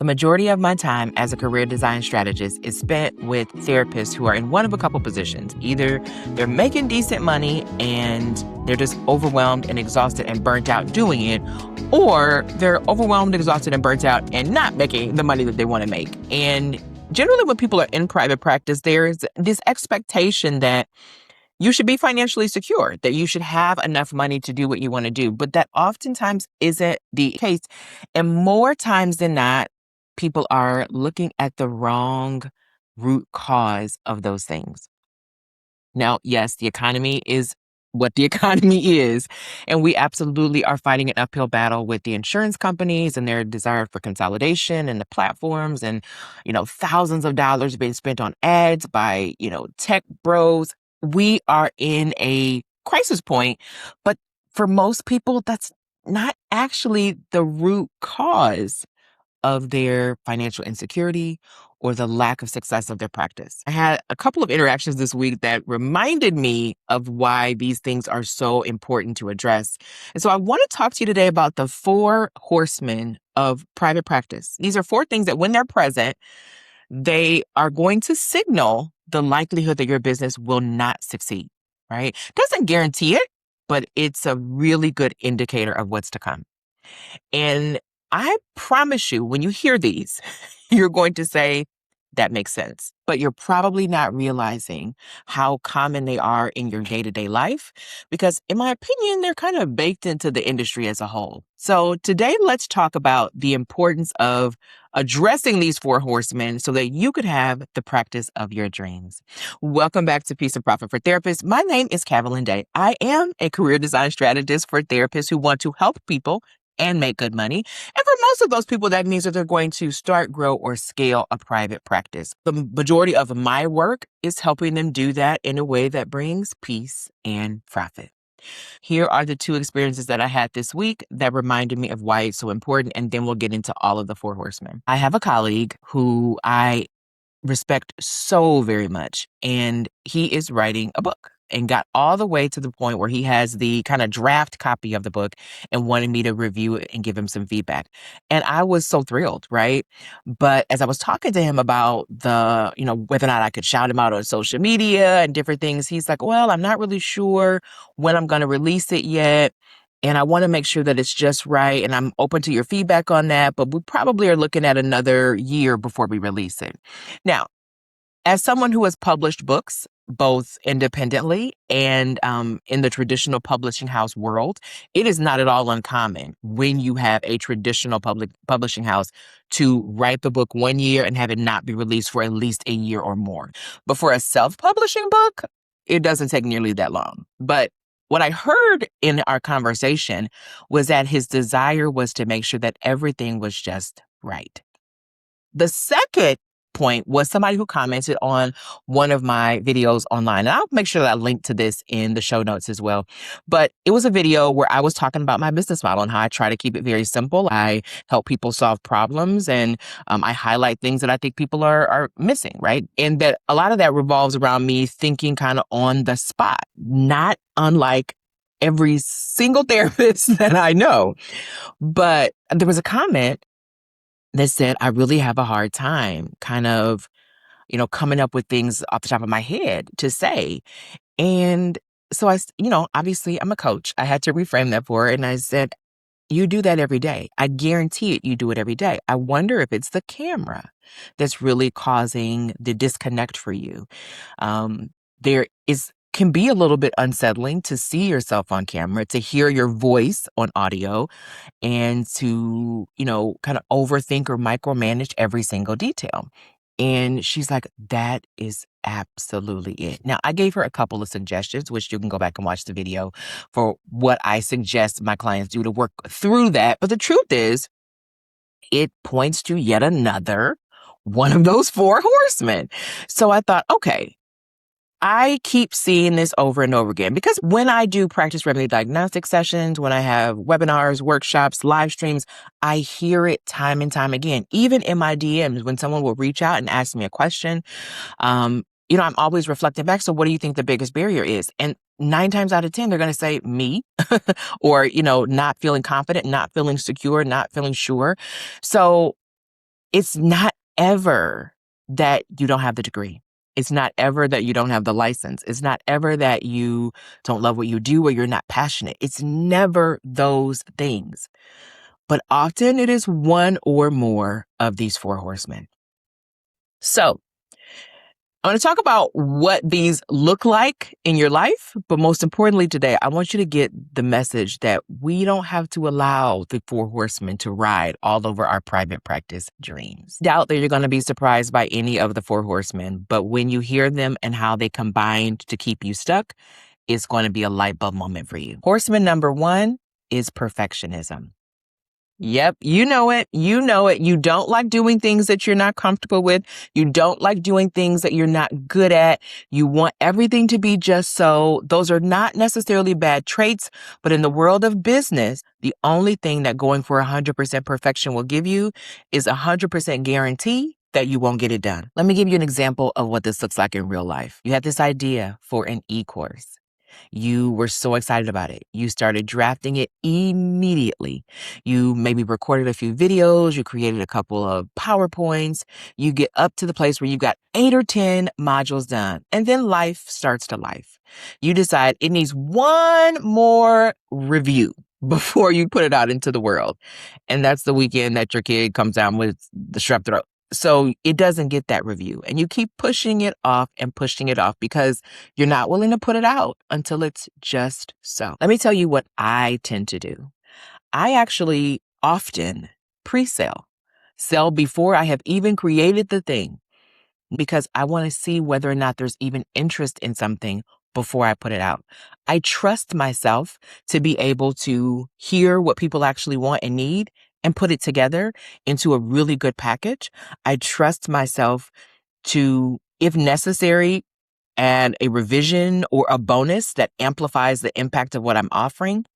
The majority of my time as a career design strategist is spent with therapists who are in one of a couple positions. Either they're making decent money and they're just overwhelmed and exhausted and burnt out doing it, or they're overwhelmed, exhausted, and burnt out and not making the money that they want to make. And generally, when people are in private practice, there's this expectation that you should be financially secure, that you should have enough money to do what you want to do. But that oftentimes isn't the case. And more times than not, people are looking at the wrong root cause of those things. Now, yes, the economy is what the economy is. And we absolutely are fighting an uphill battle with the insurance companies and their desire for consolidation and the platforms and, thousands of dollars being spent on ads by, tech bros. We are in a crisis point, but for most people, that's not actually the root cause of their financial insecurity or the lack of success of their practice. I had a couple of interactions this week that reminded me of why these things are so important to address. And so I want to talk to you today about the 4 horsemen of private practice. These are 4 things that when they're present, they are going to signal the likelihood that your business will not succeed, right? Doesn't guarantee it, but it's a really good indicator of what's to come. And I promise you, when you hear these, you're going to say, that makes sense. But you're probably not realizing how common they are in your day-to-day life because, in my opinion, they're kind of baked into the industry as a whole. So today, let's talk about the importance of addressing these 4 horsemen so that you could have the practice of your dreams. Welcome back to Peace and Profit for Therapists. My name is Calvalyn. I am a career design strategist for therapists who want to help people and make good money. And for most of those people, that means that they're going to start, grow, or scale a private practice. The majority of my work is helping them do that in a way that brings peace and profit. Here are the 2 experiences that I had this week that reminded me of why it's so important, and then we'll get into all of the 4 horsemen. I have a colleague who I respect so very much, and he is writing a book and got all the way to the point where he has the kind of draft copy of the book and wanted me to review it and give him some feedback. And I was so thrilled, right? But as I was talking to him about whether or not I could shout him out on social media and different things, he's like, well, I'm not really sure when I'm going to release it yet. And I want to make sure that it's just right. And I'm open to your feedback on that. But we probably are looking at another year before we release it. Now, as someone who has published books, both independently and in the traditional publishing house world, it is not at all uncommon when you have a traditional publishing house to write the book 1 year and have it not be released for at least a year or more. But for a self-publishing book, it doesn't take nearly that long. But what I heard in our conversation was that his desire was to make sure that everything was just right. The second point was somebody who commented on one of my videos online. And I'll make sure that I link to this in the show notes as well. But it was a video where I was talking about my business model and how I try to keep it very simple. I help people solve problems and I highlight things that I think people are missing, right? And that a lot of that revolves around me thinking kind of on the spot, not unlike every single therapist that I know. But there was a comment that said, I really have a hard time kind of, coming up with things off the top of my head to say. And so obviously I'm a coach. I had to reframe that for her. And I said, you do that every day. I guarantee it. You do it every day. I wonder if it's the camera that's really causing the disconnect for you. There can be a little bit unsettling to see yourself on camera, to hear your voice on audio, and to, kind of overthink or micromanage every single detail. And she's like, that is absolutely it. Now, I gave her a couple of suggestions, which you can go back and watch the video for what I suggest my clients do to work through that. But the truth is, it points to yet another one of those 4 horsemen. So I thought, okay, I keep seeing this over and over again because when I do practice revenue diagnostic sessions, when I have webinars, workshops, live streams, I hear it time and time again. Even in my DMs, when someone will reach out and ask me a question, I'm always reflecting back. So what do you think the biggest barrier is? And 9 times out of 10, they're going to say me or, not feeling confident, not feeling secure, not feeling sure. So It's not ever that you don't have the degree. It's not ever that you don't have the license. It's not ever that you don't love what you do or you're not passionate. It's never those things. But often it is one or more of these four horsemen. So I want to talk about what these look like in your life. But most importantly today, I want you to get the message that we don't have to allow the four horsemen to ride all over our private practice dreams. Doubt that you're going to be surprised by any of the four horsemen, but when you hear them and how they combined to keep you stuck, it's going to be a light bulb moment for you. Horseman number one is perfectionism. Yep, you know it. You know it. You don't like doing things that you're not comfortable with. You don't like doing things that you're not good at. You want everything to be just so. Those are not necessarily bad traits, but in the world of business, the only thing that going for 100% perfection will give you is 100% guarantee that you won't get it done. Let me give you an example of what this looks like in real life. You had this idea for an e-course. You were so excited about it. You started drafting it immediately. You maybe recorded a few videos. You created a couple of PowerPoints. You get up to the place where you got 8 or 10 modules done. And then life starts to life. You decide it needs one more review before you put it out into the world. And that's the weekend that your kid comes down with the strep throat. So it doesn't get that review. And you keep pushing it off because you're not willing to put it out until it's just so. Let me tell you what I tend to do. I actually often pre-sell, sell before I have even created the thing because I want to see whether or not there's even interest in something before I put it out. I trust myself to be able to hear what people actually want and need and put it together into a really good package. I trust myself to, if necessary, add a revision or a bonus that amplifies the impact of what I'm offering.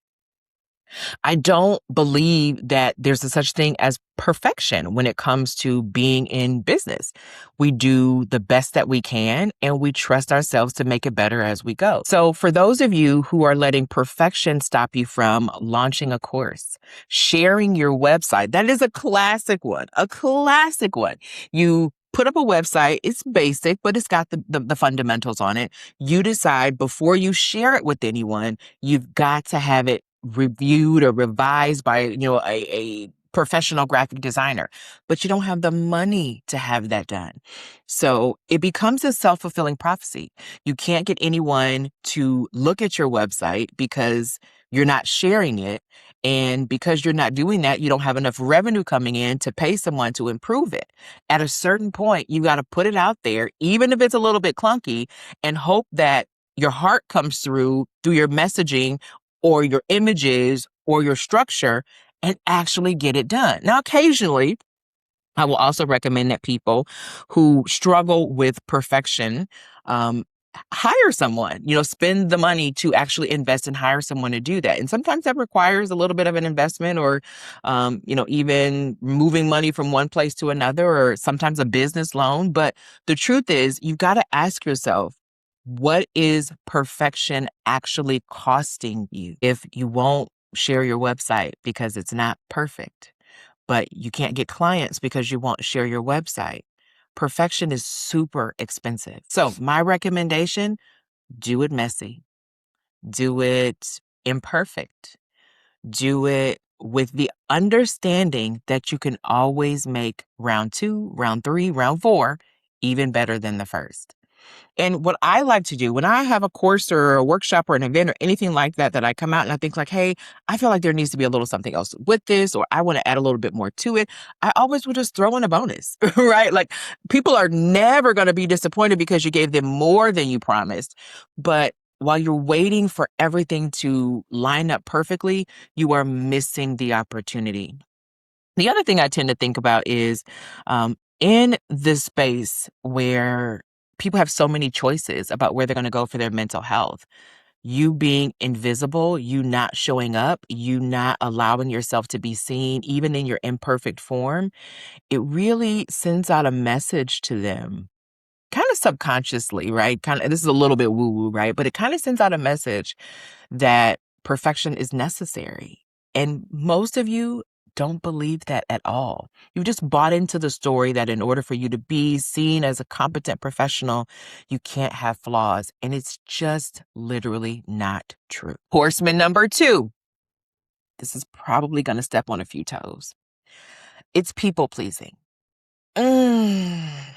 I don't believe that there's a such thing as perfection when it comes to being in business. We do the best that we can and we trust ourselves to make it better as we go. So for those of you who are letting perfection stop you from launching a course, sharing your website, that is a classic one, You put up a website, it's basic, but it's got the fundamentals on it. You decide before you share it with anyone, you've got to have it reviewed or revised by, a professional graphic designer, but you don't have the money to have that done. So it becomes a self-fulfilling prophecy. You can't get anyone to look at your website because you're not sharing it. And because you're not doing that, you don't have enough revenue coming in to pay someone to improve it. At a certain point, you got to put it out there, even if it's a little bit clunky, and hope that your heart comes through your messaging or your images or your structure and actually get it done. Now, occasionally, I will also recommend that people who struggle with perfection, hire someone, spend the money to actually invest and hire someone to do that. And sometimes that requires a little bit of an investment or, even moving money from one place to another or sometimes a business loan. But the truth is you've got to ask yourself, what is perfection actually costing you if you won't share your website because it's not perfect? But you can't get clients because you won't share your website. Perfection is super expensive. So my recommendation, do it messy. Do it imperfect. Do it with the understanding that you can always make round 2, round 3, round 4 even better than the first. And what I like to do when I have a course or a workshop or an event or anything like that, that I come out and I think like, hey, I feel like there needs to be a little something else with this, or I want to add a little bit more to it. I always will just throw in a bonus, right? Like people are never going to be disappointed because you gave them more than you promised. But while you're waiting for everything to line up perfectly, you are missing the opportunity. The other thing I tend to think about is in this space where people have so many choices about where they're going to go for their mental health, you being invisible, you not showing up, you not allowing yourself to be seen, even in your imperfect form, it really sends out a message to them. Kind of subconsciously, right? This is a little bit woo-woo, right? But it kind of sends out a message that perfection is necessary. And most of you don't believe that at all. You just bought into the story that in order for you to be seen as a competent professional, you can't have flaws. And it's just literally not true. Horseman number 2. This is probably going to step on a few toes. It's people pleasing. I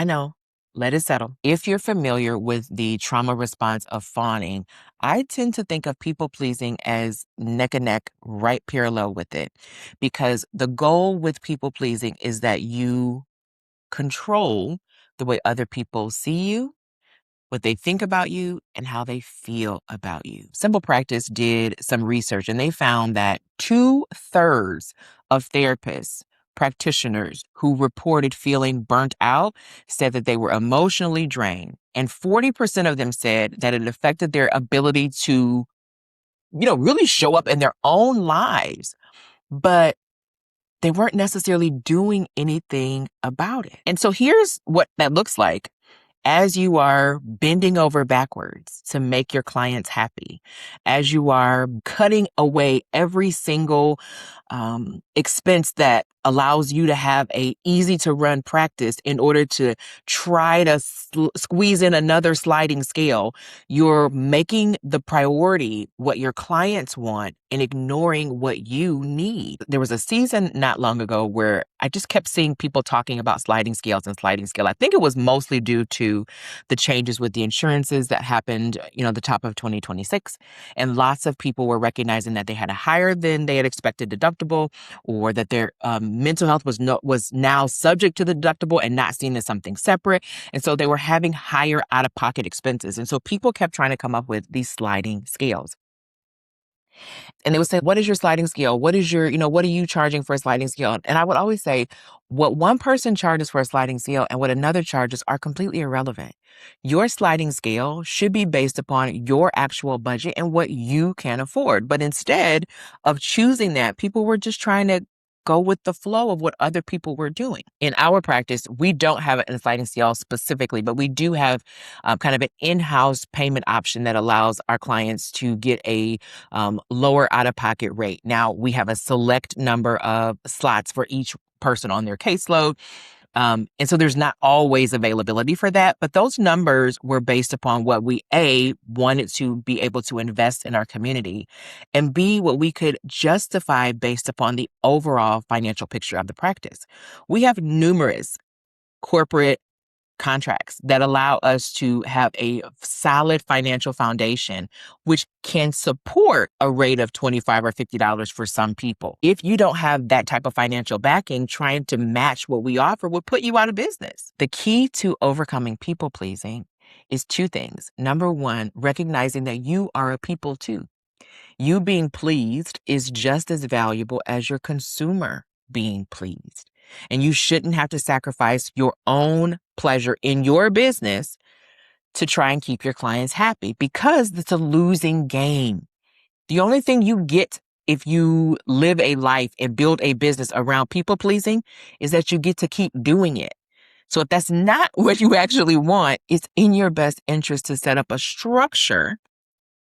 know. Let it settle. If you're familiar with the trauma response of fawning, I tend to think of people pleasing as neck and neck, right parallel with it. Because the goal with people pleasing is that you control the way other people see you, what they think about you, and how they feel about you. Simple Practice did some research and they found that 2/3 of therapists, practitioners who reported feeling burnt out said that they were emotionally drained. And 40% of them said that it affected their ability to, really show up in their own lives. But they weren't necessarily doing anything about it. And so here's what that looks like as you are bending over backwards to make your clients happy, as you are cutting away every single expense that allows you to have a easy to run practice in order to try to squeeze in another sliding scale, you're making the priority what your clients want and ignoring what you need. There was a season not long ago where I just kept seeing people talking about sliding scales and sliding scale. I think it was mostly due to the changes with the insurances that happened, the top of 2026. And lots of people were recognizing that they had a higher than they had expected deductible, or that their mental health was now subject to the deductible and not seen as something separate. And so they were having higher out-of-pocket expenses. And so people kept trying to come up with these sliding scales. And they would say, what is your sliding scale? What is your, what are you charging for a sliding scale? And I would always say, what one person charges for a sliding scale and what another charges are completely irrelevant. Your sliding scale should be based upon your actual budget and what you can afford. But instead of choosing that, people were just trying to go with the flow of what other people were doing. In our practice, we don't have a sliding scale specifically, but we do have kind of an in-house payment option that allows our clients to get a lower out-of-pocket rate. Now, we have a select number of slots for each person on their caseload. And so there's not always availability for that, but those numbers were based upon what we, A, wanted to be able to invest in our community, and B, what we could justify based upon the overall financial picture of the practice. We have numerous corporate contracts that allow us to have a solid financial foundation, which can support a rate of $25 or $50 for some people. If you don't have that type of financial backing, trying to match what we offer would put you out of business. The key to overcoming people pleasing is 2 things. Number 1, recognizing that you are a people too. You being pleased is just as valuable as your consumer being pleased. And you shouldn't have to sacrifice your own pleasure in your business to try and keep your clients happy, because it's a losing game. The only thing you get if you live a life and build a business around people pleasing is that you get to keep doing it. So if that's not what you actually want, it's in your best interest to set up a structure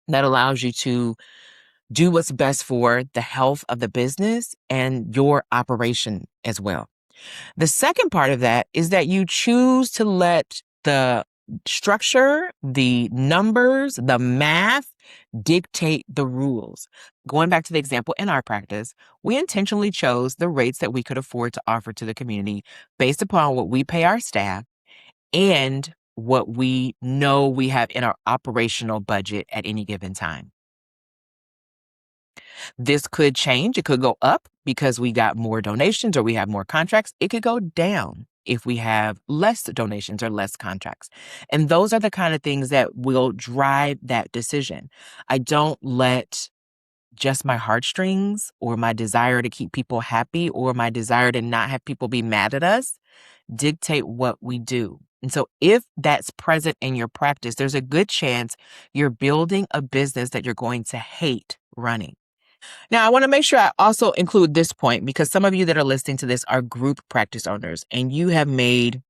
that allows you to do what's best for the health of the business and your operation as well. The second part of that is that you choose to let the structure, the numbers, the math dictate the rules. Going back to the example in our practice, we intentionally chose the rates that we could afford to offer to the community based upon what we pay our staff and what we know we have in our operational budget at any given time. This could change. It could go up because we got more donations or we have more contracts. It could go down if we have less donations or less contracts. And those are the kind of things that will drive that decision. I don't let just my heartstrings or my desire to keep people happy or my desire to not have people be mad at us dictate what we do. And so if that's present in your practice, there's a good chance you're building a business that you're going to hate running. Now, I want to make sure I also include this point, because some of you that are listening to this are group practice owners, and you have made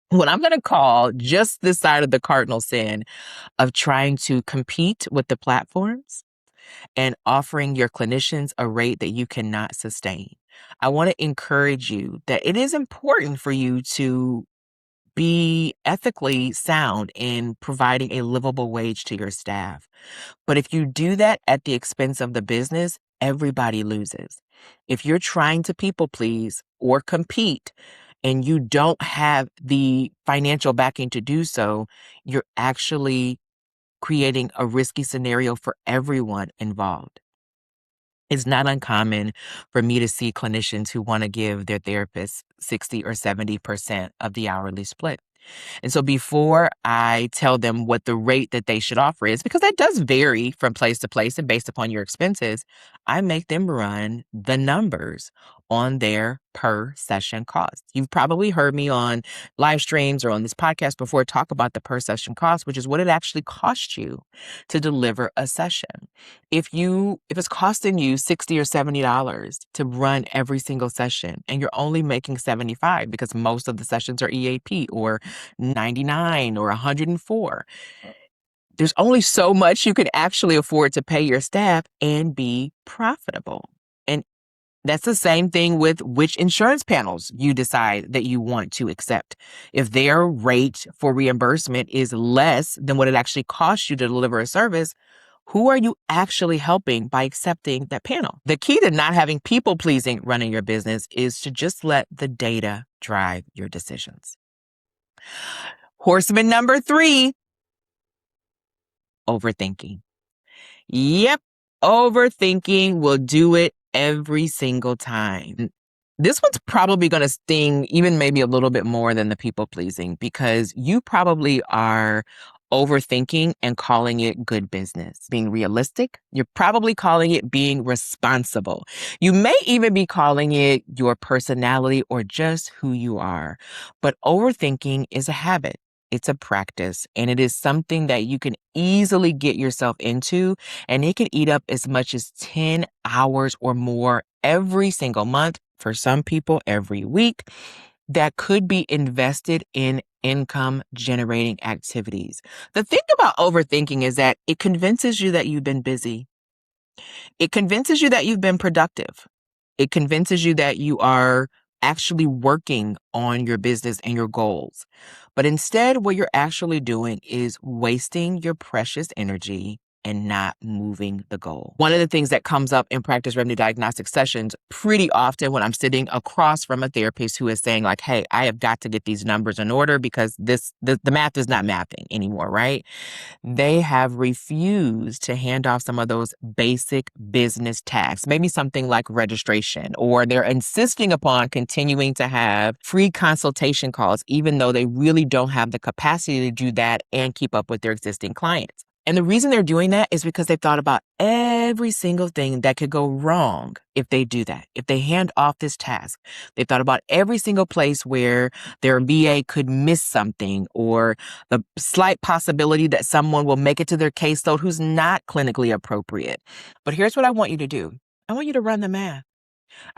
what I'm going to call just this side of the cardinal sin of trying to compete with the platforms and offering your clinicians a rate that you cannot sustain. I want to encourage you that it is important for you to be ethically sound in providing a livable wage to your staff. But if you do that at the expense of the business, everybody loses. If you're trying to people please or compete and you don't have the financial backing to do so, you're actually creating a risky scenario for everyone involved. It's not uncommon for me to see clinicians who want to give their therapists 60 or 70% of the hourly split. And so before I tell them what the rate that they should offer is, because that does vary from place to place and based upon your expenses, I make them run the numbers on their per session cost. You've probably heard me on live streams or on this podcast before talk about the per session cost, which is what it actually costs you to deliver a session. If it's costing you $60 or $70 to run every single session and you're only making 75 because most of the sessions are EAP or 99 or 104, there's only so much you can actually afford to pay your staff and be profitable. And that's the same thing with which insurance panels you decide that you want to accept. If their rate for reimbursement is less than what it actually costs you to deliver a service, who are you actually helping by accepting that panel? The key to not having people pleasing running your business is to just let the data drive your decisions. Horseman number 3, overthinking. Yep, overthinking will do it every single time. This one's probably going to sting even maybe a little bit more than the people pleasing, because you probably are overthinking and calling it good business. Being realistic, you're probably calling it being responsible. You may even be calling it your personality or just who you are. But overthinking is a habit. It's a practice, and it is something that you can easily get yourself into, and it can eat up as much as 10 hours or more every single month, for some people every week, that could be invested in income generating activities. The thing about overthinking is that it convinces you that you've been busy. It convinces you that you've been productive. It convinces you that you are actually working on your business and your goals. But instead, what you're actually doing is wasting your precious energy and not moving the goal. One of the things that comes up in practice revenue diagnostic sessions pretty often when I'm sitting across from a therapist who is saying like, hey, I have got to get these numbers in order because the math is not mathing anymore, right? They have refused to hand off some of those basic business tasks, maybe something like registration, or they're insisting upon continuing to have free consultation calls, even though they really don't have the capacity to do that and keep up with their existing clients. And the reason they're doing that is because they've thought about every single thing that could go wrong if they do that, if they hand off this task. They've thought about every single place where their VA could miss something, or the slight possibility that someone will make it to their caseload who's not clinically appropriate. But here's what I want you to do. I want you to run the math.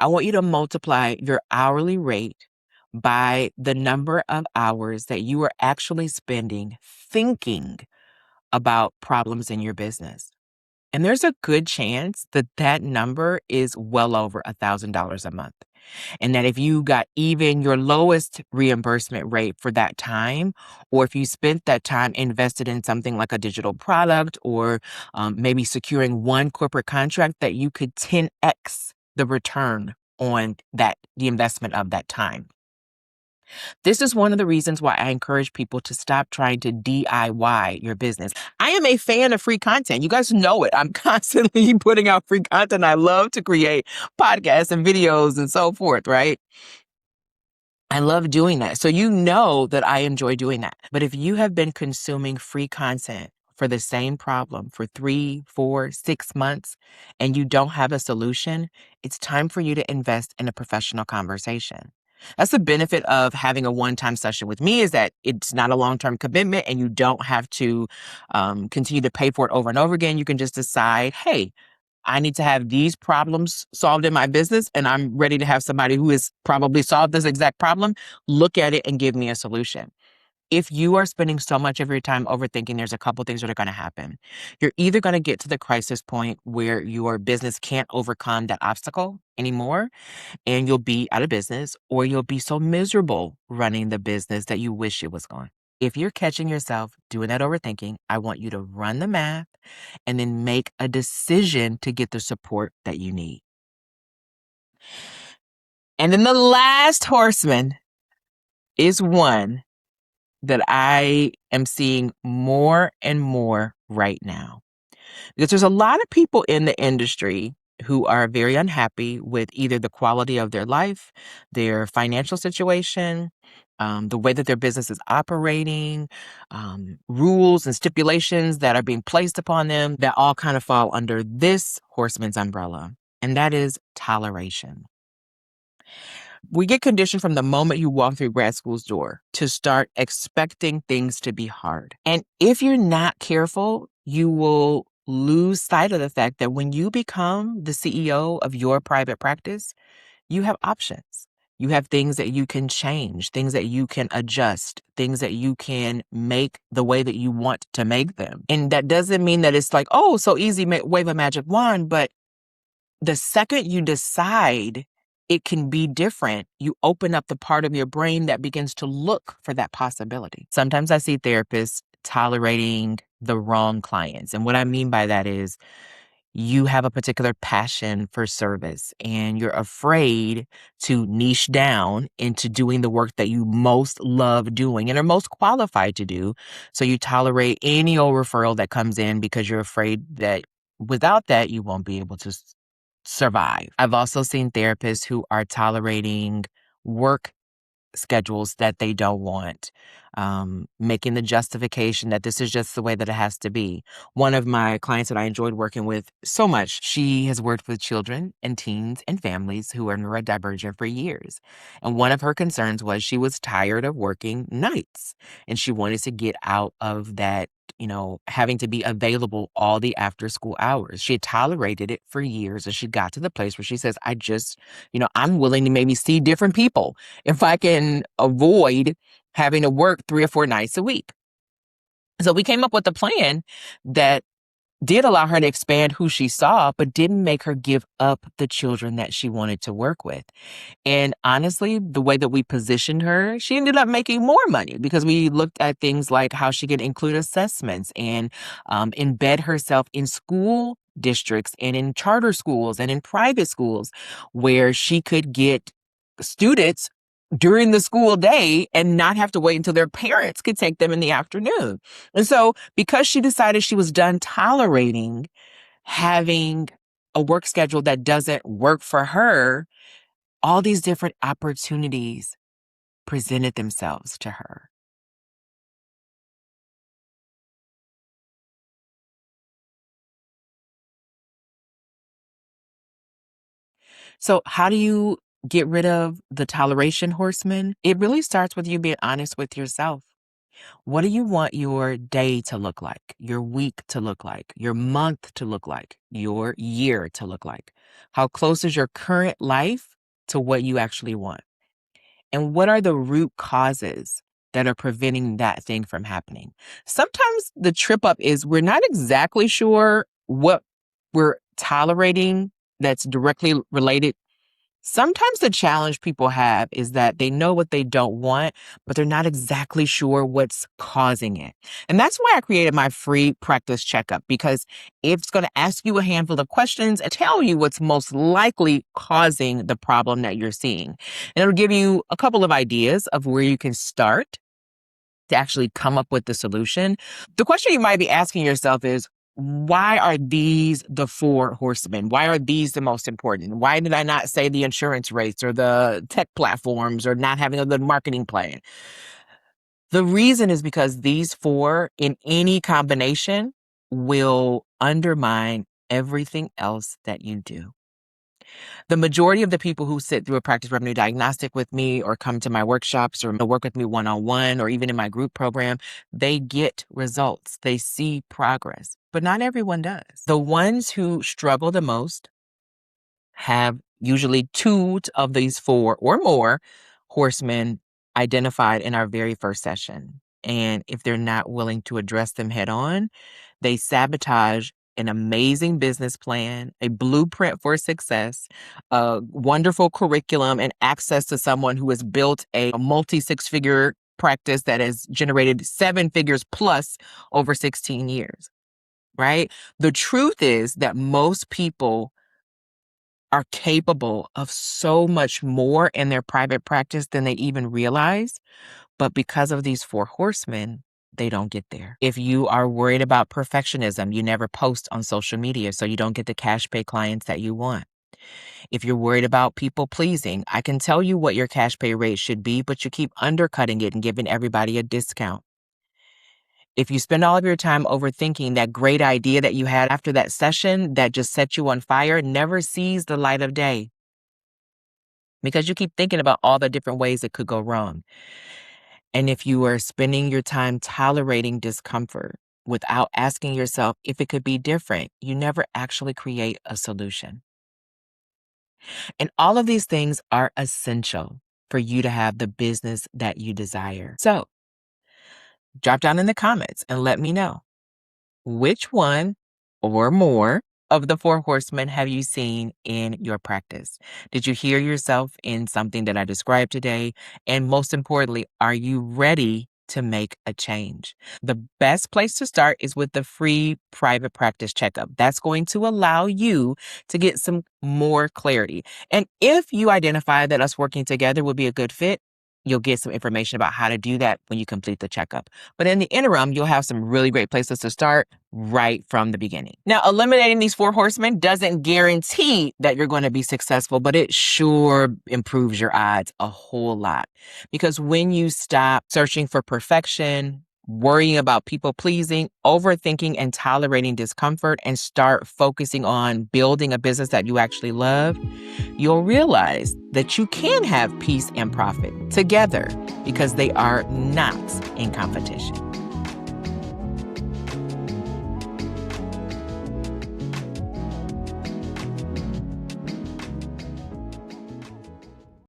I want you to multiply your hourly rate by the number of hours that you are actually spending thinking about problems in your business. And there's a good chance that that number is well over $1,000 a month. And that if you got even your lowest reimbursement rate for that time, or if you spent that time invested in something like a digital product, or maybe securing one corporate contract, that you could 10x the return on the investment of that time. This is one of the reasons why I encourage people to stop trying to DIY your business. I am a fan of free content. You guys know it. I'm constantly putting out free content. I love to create podcasts and videos and so forth, right? I love doing that. So you know that I enjoy doing that. But if you have been consuming free content for the same problem for 3, 4, 6 months, and you don't have a solution, it's time for you to invest in a professional conversation. That's the benefit of having a one-time session with me, is that it's not a long-term commitment and you don't have to continue to pay for it over and over again. You can just decide, hey, I need to have these problems solved in my business, and I'm ready to have somebody who has probably solved this exact problem look at it and give me a solution. If you are spending so much of your time overthinking, there's a couple things that are going to happen. You're either going to get to the crisis point where your business can't overcome that obstacle anymore and you'll be out of business, or you'll be so miserable running the business that you wish it was gone. If you're catching yourself doing that overthinking, I want you to run the math and then make a decision to get the support that you need. And then the last horseman is one that I am seeing more and more right now. Because there's a lot of people in the industry who are very unhappy with either the quality of their life, their financial situation, the way that their business is operating, rules and stipulations that are being placed upon them that all kind of fall under this horseman's umbrella, and that is toleration. We get conditioned from the moment you walk through grad school's door to start expecting things to be hard. And if you're not careful, you will lose sight of the fact that when you become the CEO of your private practice, you have options. You have things that you can change, things that you can adjust, things that you can make the way that you want to make them. And that doesn't mean that it's like, oh, so easy, wave a magic wand. But the second you decide it can be different, you open up the part of your brain that begins to look for that possibility. Sometimes I see therapists tolerating the wrong clients. And what I mean by that is you have a particular passion for service and you're afraid to niche down into doing the work that you most love doing and are most qualified to do. So you tolerate any old referral that comes in because you're afraid that without that, you won't be able to survive. I've also seen therapists who are tolerating work schedules that they don't want, making the justification that this is just the way that it has to be. One of my clients that I enjoyed working with so much, she has worked with children and teens and families who are neurodivergent for years. And one of her concerns was she was tired of working nights and she wanted to get out of that, having to be available all the after school hours. She had tolerated it for years and she got to the place where she says, I'm willing to maybe see different people if I can avoid having to work 3 or 4 nights a week. So we came up with a plan that did allow her to expand who she saw, but didn't make her give up the children that she wanted to work with. And honestly, the way that we positioned her, she ended up making more money because we looked at things like how she could include assessments and embed herself in school districts and in charter schools and in private schools where she could get students during the school day and not have to wait until their parents could take them in the afternoon. And so because she decided she was done tolerating having a work schedule that doesn't work for her, all these different opportunities presented themselves to her. So how do you get rid of the toleration horseman? It really starts with you being honest with yourself. What do you want your day to look like, your week to look like, your month to look like, your year to look like? How close is your current life to what you actually want? And what are the root causes that are preventing that thing from happening? Sometimes the trip up is we're not exactly sure what we're tolerating that's directly related. Sometimes the challenge people have is that they know what they don't want, but they're not exactly sure what's causing it. And that's why I created my free practice checkup, because it's going to ask you a handful of questions and tell you what's most likely causing the problem that you're seeing. And it'll give you a couple of ideas of where you can start to actually come up with the solution. The question you might be asking yourself is, why are these the 4 horsemen? Why are these the most important? Why did I not say the insurance rates or the tech platforms or not having a good marketing plan? The reason is because these 4 in any combination will undermine everything else that you do. The majority of the people who sit through a practice revenue diagnostic with me or come to my workshops or work with me one-on-one or even in my group program, they get results. They see progress, but not everyone does. The ones who struggle the most have usually 2 of these 4 or more horsemen identified in our very first session. And if they're not willing to address them head on, they sabotage an amazing business plan, a blueprint for success, a wonderful curriculum, and access to someone who has built a multi-six-figure practice that has generated 7 figures plus over 16 years, right? The truth is that most people are capable of so much more in their private practice than they even realize. But because of these 4 horsemen, they don't get there. If you are worried about perfectionism, you never post on social media, so you don't get the cash pay clients that you want. If you're worried about people pleasing, I can tell you what your cash pay rate should be, but you keep undercutting it and giving everybody a discount. If you spend all of your time overthinking, that great idea that you had after that session that just set you on fire never sees the light of day because you keep thinking about all the different ways it could go wrong. And if you are spending your time tolerating discomfort without asking yourself if it could be different, you never actually create a solution. And all of these things are essential for you to have the business that you desire. So drop down in the comments and let me know, which one or more of the 4 horsemen have you seen in your practice? Did you hear yourself in something that I described today? And most importantly, are you ready to make a change? The best place to start is with the free private practice checkup. That's going to allow you to get some more clarity. And if you identify that us working together would be a good fit, you'll get some information about how to do that when you complete the checkup. But in the interim, you'll have some really great places to start right from the beginning. Now, eliminating these 4 horsemen doesn't guarantee that you're going to be successful, but it sure improves your odds a whole lot. Because when you stop searching for perfection, worrying about people pleasing, overthinking, and tolerating discomfort, and start focusing on building a business that you actually love, you'll realize that you can have peace and profit together because they are not in competition.